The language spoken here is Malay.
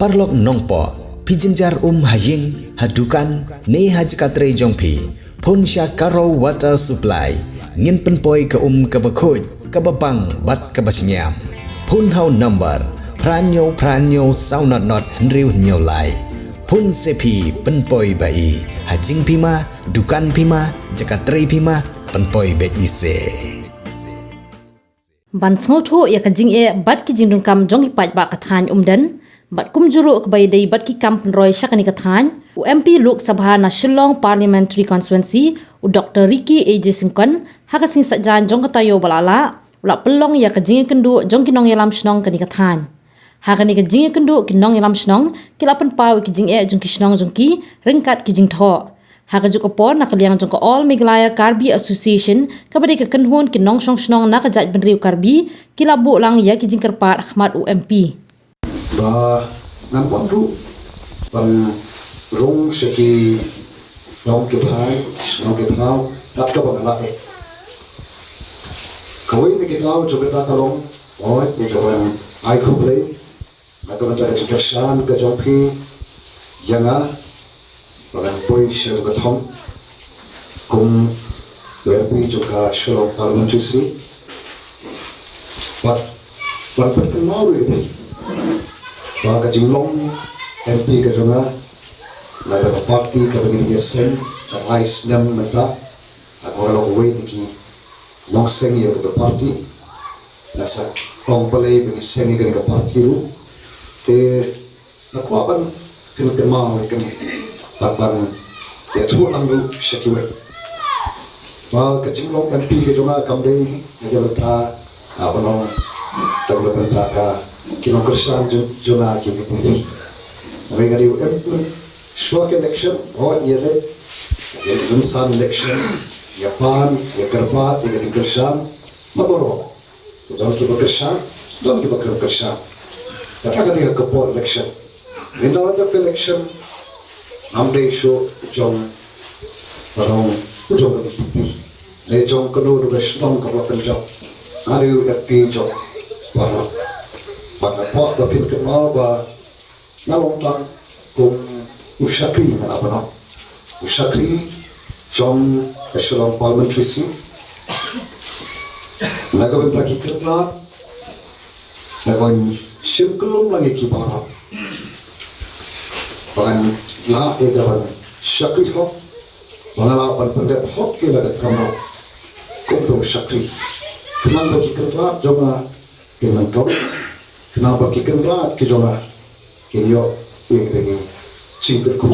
parlok nongpo pijinjar haying hadukan ne hajkatre jongpi pon sya karo water supply ngin penpoi ke kebakhoj kebabang bat kebasnyam pun hau number pranyo saunat not henriu nyolai pun sepi penpoi bai hajing pima dukan pima jakatre pima penpoi be ise ban smol tho ya kajing bat ki jingdun kam jong ipat ba kathan umdan bat kum juru ke bai dei bat ki kam penroi syakani kathan UMP Lok Sabha na Shillong Parliamentary Constituency u Dr. Ricky AJ Singkon hakasing sajan jong katayo balala ula pelong ya kajing kendu jong kinong yalam shnong kani kathan hakani kajing kendu kinong yalam shnong kilapan pau kijing jong kishnong jong ki ringkat kijing tho haka juk opor nak liang jong ko All Meghalaya Karbi Association kabadi ke kenhun kinong shong shnong nak jaj benriu Karbi kilabu lang ya kijing kerpat Ahmad UMP ba nampon tu ban rong seki long ke thau tat ka bangala kawai ni ke thau jogata kalong oi ni jawan ai khuble na ka banta ke kershan ka jompi yanga bagan poi shel ka thom kum werpi joka Shillong Parliamentary seat but kenal ni baga jinglong MP ka jonga na da party ka begini sen ka vice nem mata agora lo we ki long seng yo ka party na sa kong pale begini sen ka party ru te ako aban kin mau ni Lapan ya tu angru syakiwe. Ba kecing long MP ke jonga kamdei ya beta apa long terlepas ka kinong kersan jonga kini puni. Mereka di UMP swak election ya se ya insan election ya pan ya kerpat ya kersan maboro. Don ki kersan don ki kersan. Kata dia kapor election. Dalam election Amde show jong parong jong pipi le jong kono do shnong ka papen jong ariu epi jong para pada pot da pin kema ba nalong tang kum ushakri na apa ushakri jong Shillong Parliamentary seat naga benta ki kerla nagon shimkulum lagi ki para Pagan la edawan syakri hok mengalapan pendek hok ke lagat kamu kumpul syakri kenapa ki kerlat jonga kementor kenapa ki kerlat ke jonga kenyo yang dengan cingkerku